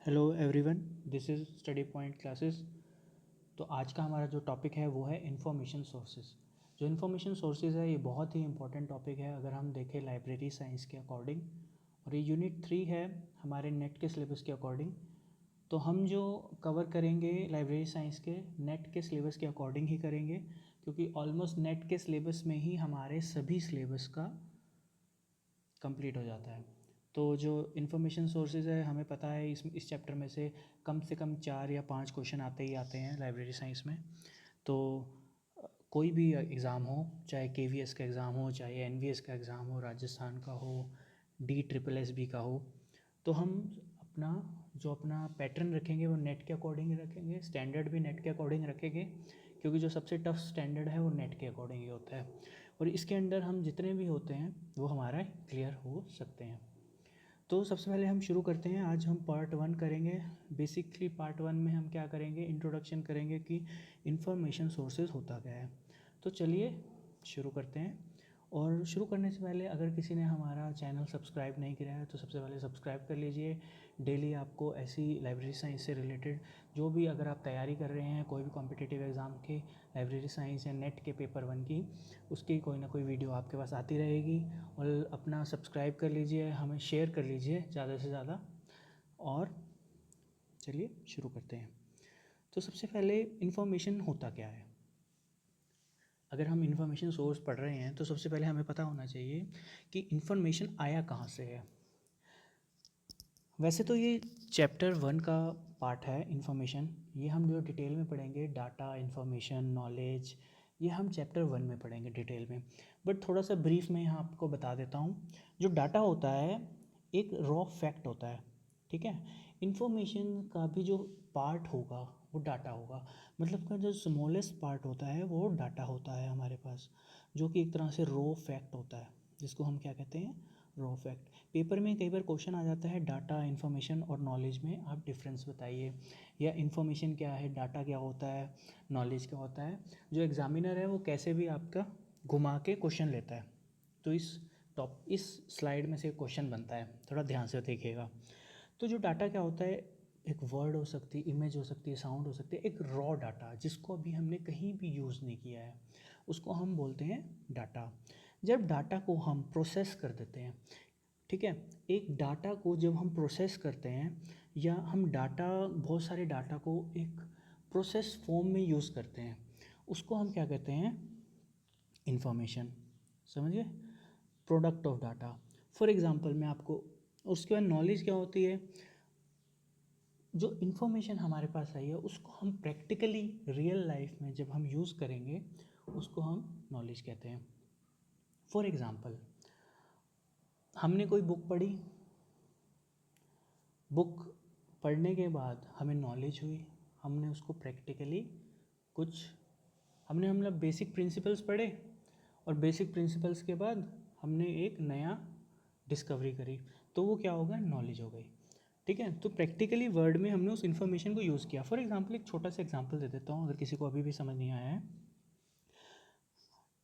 Hello everyone, this is study point classes. तो आज का हमारा जो टॉपिक है वो है इंफॉर्मेशन सोर्सेज। जो इंफॉर्मेशन सोर्सेज है ये बहुत ही इंपॉर्टेंट टॉपिक है अगर हम देखें लाइब्रेरी साइंस के अकॉर्डिंग, और ये यूनिट 3 है हमारे नेट के सिलेबस के अकॉर्डिंग। तो हम जो कवर करेंगे लाइब्रेरी साइंस के नेट के सिलेबस के अकॉर्डिंग ही करेंगे, क्योंकि ऑलमोस्ट नेट के सिलेबस में ही हमारे सभी सिलेबस का कंप्लीट हो जाता है। तो जो इन्फॉर्मेशन सोर्सेज है हमें पता है इस चैप्टर में से कम 4 या 5 क्वेश्चन आते ही आते हैं लाइब्रेरी साइंस में। तो कोई भी एग्ज़ाम हो, चाहे KVS का एग्ज़ाम हो, चाहे NVS का एग्ज़ाम हो, राजस्थान का हो, DSSB का हो, तो हम अपना पैटर्न रखेंगे वो नेट के अकॉर्डिंग रखेंगे, स्टैंडर्ड भी नेट के अकॉर्डिंग रखेंगे, क्योंकि जो सबसे टफ स्टैंडर्ड है वो नेट के अकॉर्डिंग ही होता है। और इसके अंडर हम जितने भी होते हैं वो हमारा क्लियर हो सकते हैं। तो सबसे पहले हम शुरू करते हैं। आज हम पार्ट 1 करेंगे। बेसिकली पार्ट 1 में हम क्या करेंगे, इंट्रोडक्शन करेंगे कि इंफॉर्मेशन सोर्सेज होता क्या है। तो चलिए शुरू करते हैं। और शुरू करने से पहले अगर किसी ने हमारा चैनल सब्सक्राइब नहीं किया है तो सबसे पहले सब्सक्राइब कर लीजिए। डेली आपको ऐसी लाइब्रेरी साइंस से रिलेटेड जो भी, अगर आप तैयारी कर रहे हैं कोई भी कॉम्पिटिटिव एग्ज़ाम की, लाइब्रेरी साइंस या नेट के पेपर 1 की, उसकी कोई ना कोई वीडियो आपके पास आती रहेगी। और अपना सब्सक्राइब कर लीजिए, हमें शेयर कर लीजिए ज़्यादा से ज़्यादा। और चलिए शुरू करते हैं। तो सबसे पहले इन्फॉर्मेशन होता क्या है। अगर हम इन्फॉर्मेशन सोर्स पढ़ रहे हैं तो सबसे पहले हमें पता होना चाहिए कि इन्फॉर्मेशन आया कहाँ से है। वैसे तो ये चैप्टर 1 का पार्ट है इन्फॉर्मेशन, ये हम जो डिटेल में पढ़ेंगे, डाटा, इन्फॉर्मेशन, नॉलेज, ये हम चैप्टर 1 में पढ़ेंगे डिटेल में। बट थोड़ा सा ब्रीफ में यहाँ आपको बता देता हूँ। जो डाटा होता है एक रॉ फैक्ट होता है, ठीक है। इन्फॉर्मेशन का भी जो पार्ट होगा वो डाटा होगा, मतलब का जो स्मॉलेस्ट पार्ट होता है वो डाटा होता है हमारे पास, जो कि एक तरह से रॉ फैक्ट होता है, जिसको हम क्या कहते हैं, रॉ फैक्ट। पेपर में कई बार क्वेश्चन आ जाता है डाटा, इन्फॉर्मेशन और नॉलेज में आप डिफरेंस बताइए, या इन्फॉर्मेशन क्या है, डाटा क्या होता है, नॉलेज क्या होता है। जो एग्जामिनर है वो कैसे भी आपका घुमा के क्वेश्चन लेता है। तो इस स्लाइड में से क्वेश्चन बनता है, थोड़ा ध्यान से देखिएगा। तो जो डाटा क्या होता है, एक वर्ड हो सकती है, इमेज हो सकती है, साउंड हो सकती है, एक रॉ डाटा जिसको अभी हमने कहीं भी यूज़ नहीं किया है, उसको हम बोलते हैं डाटा। जब डाटा को हम प्रोसेस कर देते हैं, ठीक है, एक डाटा को जब हम प्रोसेस करते हैं, या हम बहुत सारे डाटा को एक प्रोसेस फॉर्म में यूज़ करते हैं, उसको हम क्या कहते हैं, इंफॉर्मेशन। समझिए, product of data. For example मैं आपको, उसके बाद नॉलेज क्या होती है, जो इन्फॉर्मेशन हमारे पास आई है उसको हम प्रैक्टिकली रियल लाइफ में जब हम यूज़ करेंगे उसको हम नॉलेज कहते हैं। फॉर एग्ज़ाम्पल, हमने कोई बुक पढ़ी, बुक पढ़ने के बाद हमें नॉलेज हुई, हमने उसको प्रैक्टिकली कुछ, हमने मतलब बेसिक प्रिंसिपल्स पढ़े, और बेसिक प्रिंसिपल्स के बाद हमने एक नया डिस्कवरी करी, तो वो क्या होगा, नॉलेज हो गई, ठीक है। तो प्रैक्टिकली वर्ड में हमने उस इन्फॉर्मेशन को यूज़ किया। फॉर एग्जांपल एक छोटा सा एग्जांपल दे देता हूँ अगर किसी को अभी भी समझ नहीं आया है।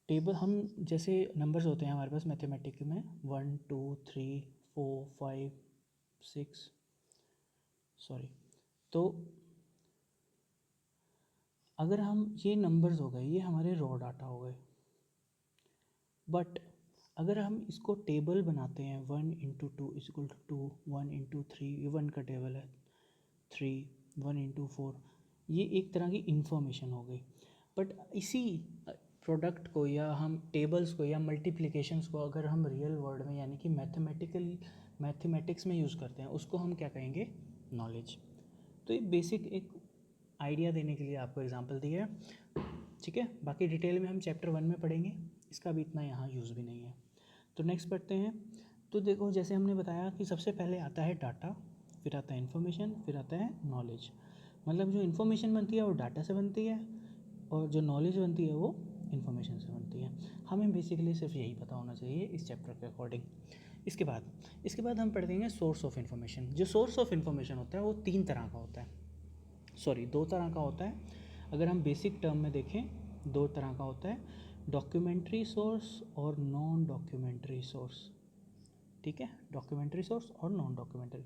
टेबल, हम जैसे नंबर्स होते हैं हमारे पास मैथमेटिक्स में, 1 2 3 4 5 6, सॉरी, तो अगर हम, ये नंबर्स हो गए, ये हमारे रॉ डाटा हो गए। बट अगर हम इसको टेबल बनाते हैं, 1 × 2 = 2, 1 × 3, ये 1 का टेबल है, 3, 1 × 4, ये एक तरह की इन्फॉर्मेशन हो गई। बट इसी प्रोडक्ट को, या हम टेबल्स को, या मल्टीप्लिकेशंस को अगर हम रियल वर्ल्ड में यानी कि मैथमेटिक्स में यूज़ करते हैं, उसको हम क्या कहेंगे, नॉलेज। तो ये बेसिक एक आइडिया देने के लिए आपको एग्जांपल दिया है, ठीक है। बाकी डिटेल में हम चैप्टर 1 में पढ़ेंगे, इसका भी इतना यहाँ यूज़ भी नहीं है। तो नेक्स्ट पढ़ते हैं। तो देखो, जैसे हमने बताया कि सबसे पहले आता है डाटा, फिर आता है इन्फॉर्मेशन, फिर आता है नॉलेज। मतलब जो इन्फॉर्मेशन बनती है वो डाटा से बनती है, और जो नॉलेज बनती है वो इन्फॉर्मेशन से बनती है। हमें बेसिकली सिर्फ यही पता होना चाहिए इस चैप्टर के अकॉर्डिंग। इसके बाद हम पढ़ देंगे सोर्स ऑफ इन्फॉर्मेशन। जो सोर्स ऑफ इन्फॉर्मेशन होता है वो 3 तरह का होता है, सॉरी 2 तरह का होता है। अगर हम बेसिक टर्म में देखें, 2 तरह का होता है, डॉक्यूमेंट्री सोर्स और नॉन डॉक्यूमेंट्री सोर्स। ठीक है, डॉक्यूमेंट्री सोर्स और नॉन डॉक्यूमेंट्री।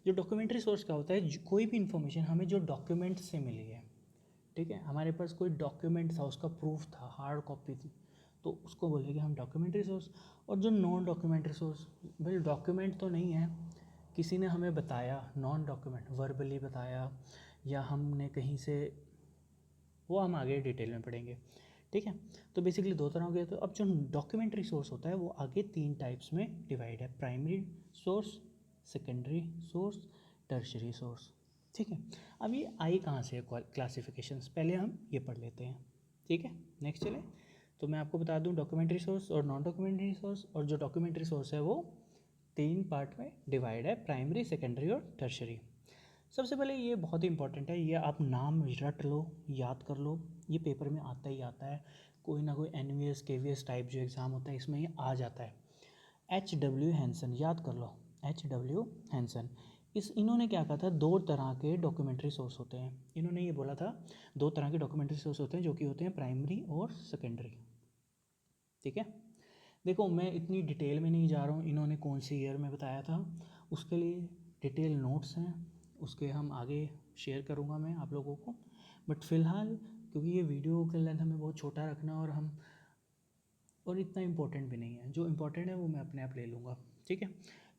जो डॉक्यूमेंट्री सोर्स क्या होता है, कोई भी इन्फॉर्मेशन हमें जो डॉक्यूमेंट से मिली है, ठीक है, हमारे पास कोई डॉक्यूमेंट था, उसका प्रूफ था, हार्ड कॉपी थी, तो उसको बोलेंगे हम डॉक्यूमेंट्री सोर्स। और जो नॉन डॉक्यूमेंट्री सोर्स, भाई डॉक्यूमेंट तो नहीं है, किसी ने हमें बताया, नॉन डॉक्यूमेंट, वर्बली बताया या हमने कहीं से, वो हम आगे डिटेल में पढ़ेंगे, ठीक है। तो बेसिकली दो तरह हो गया। तो अब जो डॉक्यूमेंट्री सोर्स होता है वो आगे 3 टाइप्स में डिवाइड है, primary source, secondary source, tertiary source, ठीक है। अब ये आई कहाँ से है क्लासिफिकेशंस, पहले हम ये पढ़ लेते हैं, ठीक है। नेक्स्ट चले, तो मैं आपको बता दूं डॉक्यूमेंट्री सोर्स और नॉन डॉक्यूमेंट्री सोर्स। और जो डॉक्यूमेंट्री सोर्स है वो 3 पार्ट में डिवाइड है, प्राइमरी, सेकेंडरी और टर्शरी। सबसे पहले ये बहुत ही इंपॉर्टेंट है, ये आप नाम रट लो, याद कर लो, ये पेपर में आता ही आता है, कोई ना कोई NVS KVS टाइप जो एग्ज़ाम होता है इसमें ये आ जाता है। HW हैंसन, याद कर लो, HW हैंसन। इन्होंने क्या कहा था, 2 तरह के डॉक्यूमेंट्री सोर्स होते हैं। इन्होंने ये बोला था 2 तरह के डॉक्यूमेंट्री सोर्स होते हैं, जो कि होते हैं प्राइमरी और सेकेंडरी, ठीक है। देखो मैं इतनी डिटेल में नहीं जा रहा हूँ, इन्होंने कौन सी ईयर में बताया था, उसके लिए डिटेल नोट्स हैं, उसके हम आगे शेयर करूँगा मैं आप लोगों को। बट फ़िलहाल क्योंकि ये वीडियो का लेंथ हमें बहुत छोटा रखना और इतना इम्पोर्टेंट भी नहीं है, जो इम्पोर्टेंट है वो मैं अपने आप ले लूँगा, ठीक है।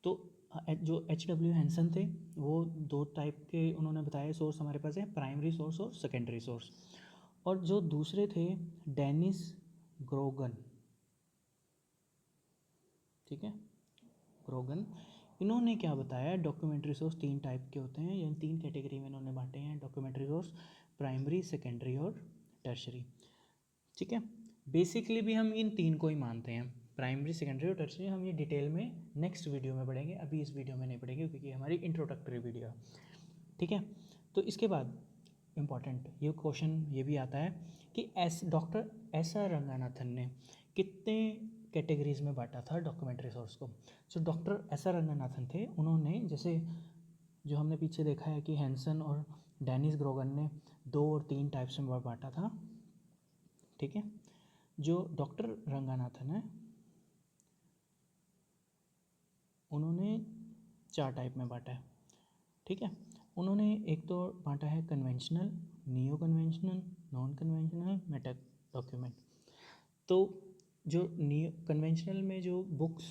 तो जो HW हैंसन थे वो 2 टाइप के उन्होंने बताया सोर्स हमारे पास है, प्राइमरी सोर्स और सेकेंडरी सोर्स। और जो दूसरे थे डेनिस ग्रोगन, ठीक है, ग्रोगन, इन्होंने क्या बताया, डॉक्यूमेंट्री सोर्स 3 टाइप के होते हैं, यानी 3 कैटेगरी में इन्होंने बांटे हैं डॉक्यूमेंट्री सोर्स, प्राइमरी, सेकेंडरी और टर्शरी, ठीक है। बेसिकली भी हम इन 3 को ही मानते हैं, प्राइमरी, सेकेंडरी और टर्शरी। हम ये डिटेल में नेक्स्ट वीडियो में पढ़ेंगे, अभी इस वीडियो में नहीं पढ़ेंगे क्योंकि हमारी इंट्रोडक्टरी वीडियो है, ठीक है। तो इसके बाद इम्पॉर्टेंट ये क्वेश्चन ये भी आता है कि डॉक्टर SR रंगानाथन ने कितने कैटेगरीज में बांटा था डॉक्यूमेंट्री सोर्स को। जो डॉक्टर SR रंगानाथन थे, उन्होंने जैसे जो हमने पीछे देखा है कि हैंसन और डेनिस ग्रोगन ने 2 और 3 टाइप्स में बांटा था, ठीक है। जो डॉक्टर रंगानाथन है उन्होंने 4 टाइप में बांटा है, ठीक है। उन्होंने एक तो बांटा है conventional, neo conventional, non conventional, Meta document. तो जो नियो कन्वेंशनल में जो books,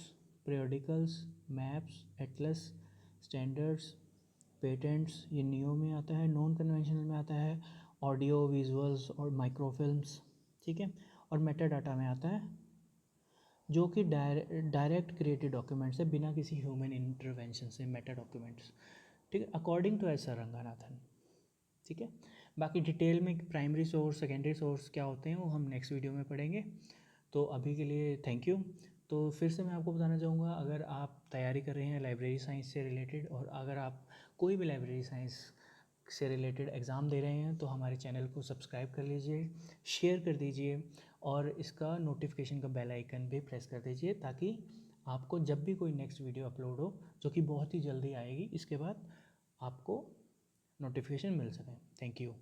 periodicals, maps, Atlas, standards, patents, ये नियो में आता है। नॉन कन्वेंशनल में आता है ऑडियो, विजुअल्स और माइक्रोफिल्म्स, ठीक है। और मेटा डाटा में आता है जो कि डायरेक्ट क्रिएटेड डॉक्यूमेंट्स है, बिना किसी ह्यूमन इंटरवेंशन से, मेटा डॉक्यूमेंट्स, ठीक है, अकॉर्डिंग टू SR रंगानाथन, ठीक है। बाकी डिटेल में प्राइमरी सोर्स, सेकेंडरी सोर्स क्या होते हैं वो हम नेक्स्ट वीडियो में पढ़ेंगे। तो अभी के लिए थैंक यू। तो फिर से मैं आपको बताना चाहूँगा, अगर आप तैयारी कर रहे हैं लाइब्रेरी साइंस से रिलेटेड, और अगर आप कोई भी लाइब्रेरी साइंस से रिलेटेड एग्ज़ाम दे रहे हैं, तो हमारे चैनल को सब्सक्राइब कर लीजिए, शेयर कर दीजिए और इसका नोटिफिकेशन का बेल आइकन भी प्रेस कर दीजिए, ताकि आपको जब भी कोई नेक्स्ट वीडियो अपलोड हो, जो कि बहुत ही जल्दी आएगी, इसके बाद आपको नोटिफिकेशन मिल सके। Thank you.